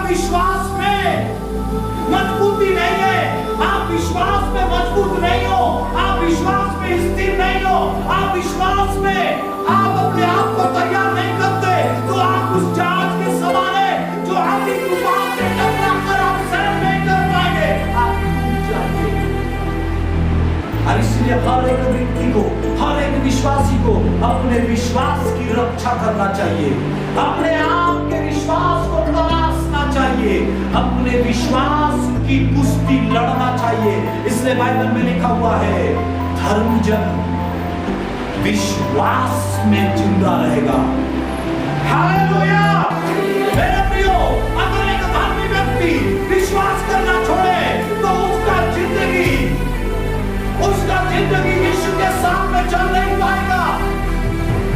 विश्वास में मजबूती नहीं है, आप विश्वास में मजबूत नहीं हो, आप विश्वास में स्थिर नहीं हो, आप विश्वास में आप अपने आप को तैयार नहीं करते, तो आप उस जहाज के समान है जो आंधी तूफान से टकरा कर आप सैर नहीं कर पाएंगे, आप डूब जाएंगे। और इसलिए हर एक व्यक्ति को, हर एक विश्वासी को अपने विश्वास की रक्षा करना चाहिए, अपने आप के विश्वास को तलाशना चाहिए, अपने विश्वास की कुश्ती लड़ना चाहिए। इसलिए बाइबल में लिखा हुआ है, धर्मी जन विश्वास में जिंदा रहेगा। हालेलुया। मेरे प्रियो, अगर एक धर्मी व्यक्ति विश्वास करना छोड़े तो उसका जिंदगी यीशु के सामने चल नहीं पाएगा,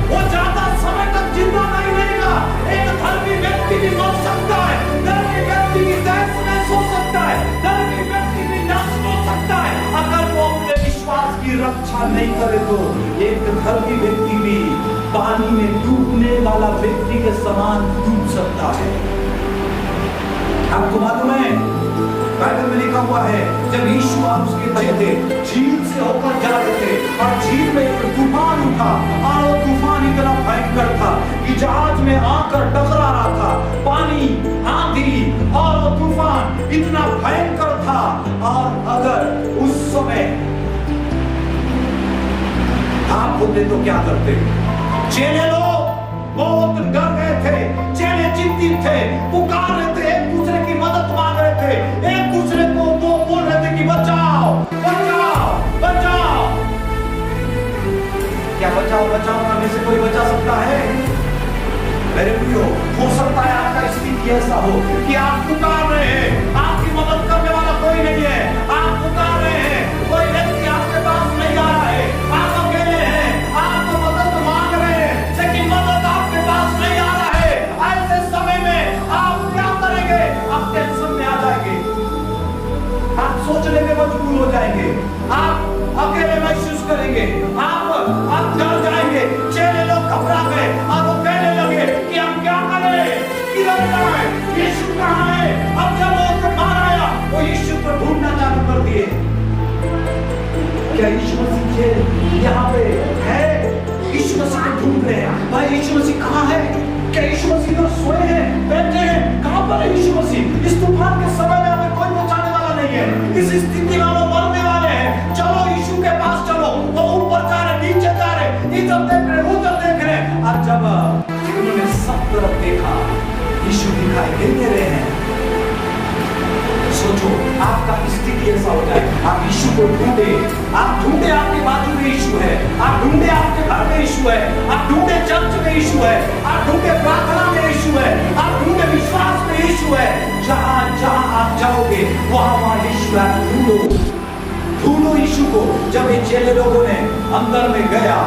वो ज्यादा समय तक जिंदा नहीं रहेगा। एक धर्मी व्यक्ति भी मर सकता है, धर्मी व्यक्ति भी तहस नहस हो सकता है, धर्मी व्यक्ति भी नष्ट हो सकता है। अगर वो अपने विश्वास की रक्षा नहीं करे तो एक धर्मी व्यक्ति भी पानी में डूबने वाला व्यक्ति के समान डूब सकता है। आपको मालूम है, बाइबल में लिखा हुआ है, जब यीशु और उसके बच्चे थे, झील से होकर जा रहे थे और झील में एक तूफान उठा और वो तूफान इतना भयंकर था कि जहाज में आकर टकरा रहा था। पानी, आंधी और वो तूफान इतना भयंकर था। और अगर उस समय आप होते तो क्या करते? चेले लोग बहुत डर गए थे, चेले चिंतित थे, पुकार रहे थे, एक दूसरे की मदद मांग रहे थे, एक दूसरे को वो बोल रहे थे कि बचाओ बचाओ बचाओ। क्या बचाओ बचाओ करने से कोई बचा सकता है? मेरे प्रियो, हो सकता है आपका स्थिति ऐसा हो कि आप पुकार रहे हैं, आपकी मदद करने वाला कोई नहीं है, आप पुकार रहे हैं, कोई व्यक्ति आपके पास नहीं आ रहा है, आप अकेले हैं, आपको मदद मांग रहे हैं, लेकिन मदद आपके पास नहीं आ रहा है। ऐसे समय में आप क्या करेंगे? आप टेंशन में आ जाएंगे, आप सोचने में मजबूर हो जाएंगे, आप अकेले महसूस करेंगे, आप डर जाएंगे। चेले लोग घबरा गए और वो कहने लगे कि हम क्या करें, किधर जाएं, यीशु कहाँ है? अब जब वो तूफान आया, वो यीशु को ढूंढना चालू कर दिए। क्या यीशु मसीह यहाँ पे है? यीशु मसीह को ढूंढ रहे हैं, भाई यीशु मसीह कहाँ है? क्या यीशु मसीह तो सोए हैं, बैठे हैं? कहाँ पर है यीशु मसीह? इस तूफान के समय में हमें कोई बचाने वाला नहीं है, इस स्थिति में हम मरने वाले हैं। चलो यीशु के पास चलो। वो ऊपर जा रहे, नीचे जा रहे, इधर देख रहे, उधर देख रहे। और जब उन्होंने सब तरफ देखा, यीशु दिखाई नहीं दे रहे हैं। सोचो आपका स्थिति ऐसा हो जाए, आप यीशु को ढूंढे, आप ढूंढे आपके बाजू में यीशु है, आप ढूंढे आपके घर में यीशु है, आप ढूंढे चर्च में यीशु है, आप ढूंढे प्रार्थना में यीशु है, आप ढूंढे विश्वास में यीशु है। जहां जहां आप जाओगे वहां वहां यीशु है। ढूंढो ढूंढो यीशु को। जब ये चेले लोगों ने अंदर में गया,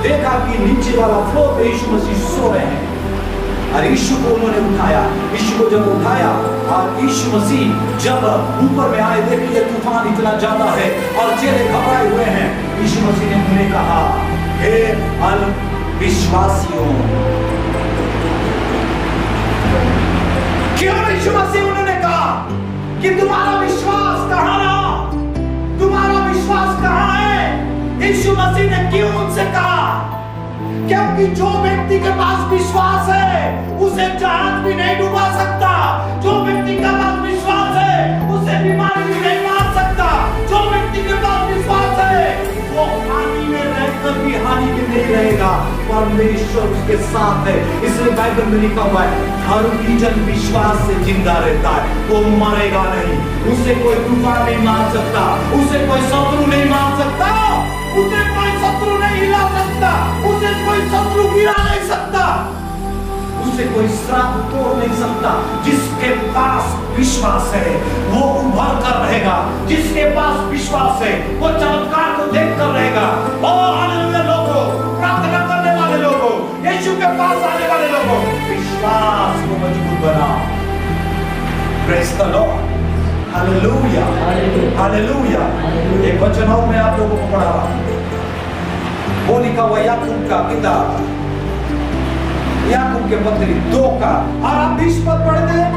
देखा कि नीचे वाला फ्लोर पे यीशु मसीह सो रहे हैं और यीशु को उन्होंने उठाया। यीशु को जब उठाया और यीशु मसीह जब ऊपर में आए, देखिए तूफान इतना ज्यादा है और चेले घबराए हुए हैं। यीशु मसीह ने उन्हें कहा, हे अल्पविश्वासियों। क्यों यीशु मसीह उन्होंने कहा कि तुम्हारा विश्वास कहाँ रहा, तुम्हारा विश्वास कहाँ है? यीशु मसीह ने क्यों उनसे कहा? क्योंकि जो व्यक्ति के पास विश्वास है उसे जहाज भी नहीं डुबा सकता। जो व्यक्ति के पास विश्वास है उसे बीमारी भी नहीं मार सकता। जो व्यक्ति के पास विश्वास है वो हानि में रहकर भी हानि में नहीं रहेगा, परमेश्वर उसके साथ है। इसलिए बाइबल में लिखा हुआ है, धर्मी जन विश्वास से जिंदा रहता है, वो मरेगा नहीं। उसे कोई तूफान नहीं मार सकता, उसे कोई शत्रु नहीं मार सकता, उसे कोई शत्रु नहीं हिला सकता, उसे कोई शत्रु गिरा नहीं सकता, उसे कोई श्राप तोड़ नहीं सकता। जिसके पास विश्वास है वो उभर कर रहेगा, जिसके पास विश्वास है वो चमत्कार को देख कर रहेगा। और हालेलुया लोगों, प्रार्थना करने वाले लोगों, यीशु के पास आने वाले लोगों, विश्वास को मजबूत बनाओ। Praise the Lord, hallelujah hallelujah. एक वचन और मैं आप लोगों को पढ़ा रहा हूं, वो लिखा हुआ याकूब का किताब, याकूब के पत्री 2 का, और आप 20 पद पढ़ते हैं।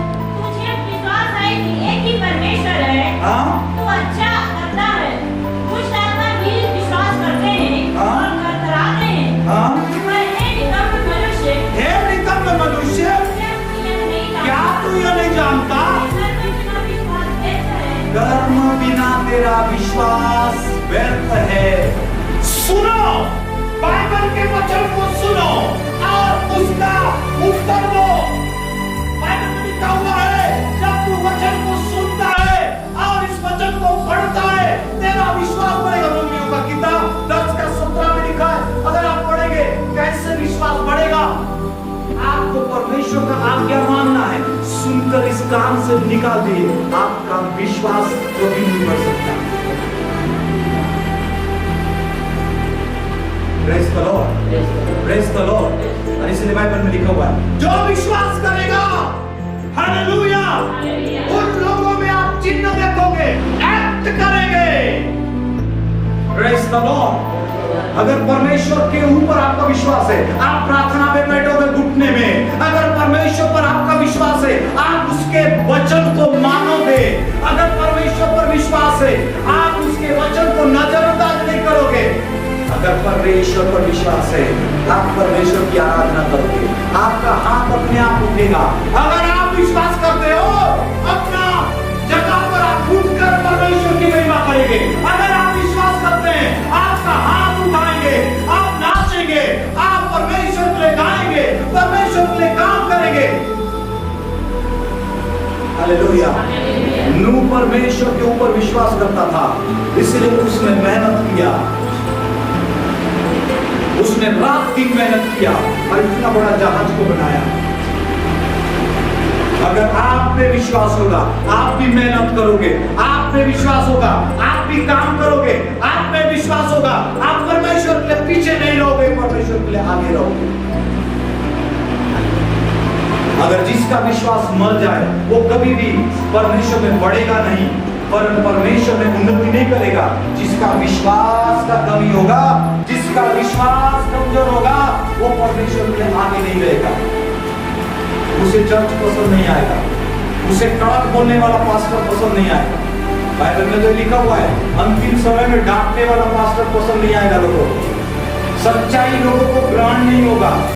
काम का? कर्म बिना तेरा विश्वास व्यर्थ है। सुनो, बाइबल के वचन को सुनो और उसका उत्तर दो। बाइबल में लिखा हुआ है, जब तू वचन को सुनता है और इस वचन को पढ़ता है, तेरा विश्वास बढ़ेगा। रोमियो का किताब 10:17 में लिखा है, अगर आप पढ़ेंगे कैसे विश्वास बढ़ेगा। आपको परमेश्वर का आज्ञा मानना है, सुनकर इस काम से निकाल दिए, आपका विश्वास कभी नहीं बढ़ सकता। Praise the Lord, praise the Lord. और इसलिए बाइबल में लिखा हुआ है, जो विश्वास करेगा, हालेलुया, उन लोगों में आप चिन्ह देखोगे, एक्ट करेंगे। Praise the Lord. अगर परमेश्वर के ऊपर आपका विश्वास है, आप प्रार्थना में बैठोगे घुटने में, अगर परमेश्वर पर आपका विश्वास है, आप उसके वचन को मानोगे। अगर परमेश्वर पर विश्वास है, आप उसके वचन को नजरअंदाज नहीं करोगे। अगर परमेश्वर पर विश्वास है, आप परमेश्वर की आराधना करोगे, आपका हाथ अपने आप उठेगा। अगर आप विश्वास करते हो, अपना जगह पर आप उठकर परमेश्वर की महिमा करेंगे। अगर आप विश्वास करते हैं, आपका हाथ उठाएंगे, आप नाचेंगे, आप परमेश्वर के लिए गाएंगे, परमेश्वर के लिए काम करेंगे। हालेलुया। नूह परमेश्वर के ऊपर विश्वास करता था, इसलिए उसने मेहनत किया, उसने रात दिन मेहनत किया और इतना बड़ा जहाज को बनाया। अगर आप पे विश्वास होगा, आप भी मेहनत करोगे, आप पे विश्वास होगा, आप भी काम करोगे, आप पे विश्वास होगा, आप परमेश्वर के लिए पीछे नहीं रहोगे, परमेश्वर के लिए आगे रहोगे। अगर जिसका विश्वास मर जाए, वो कभी भी परमेश्वर में बढ़ेगा नहीं, पर परमेश्वर में उन्नति नहीं करेगा। जिसका विश्वास का कमी होगा, जिसका विश्वास कमजोर होगा, वो परमेश्वर के लिए आगे नहीं रहेगा। उसे चर्च पसंद नहीं आएगा, उसे कड़क बोलने वाला पास्टर पसंद नहीं आएगा। बाइबल में तो लिखा हुआ है, अंतिम समय में डांटने वाला पास्टर पसंद नहीं आएगा लोगों को। सच्चाई लोगों को ग्रहण नहीं होगा।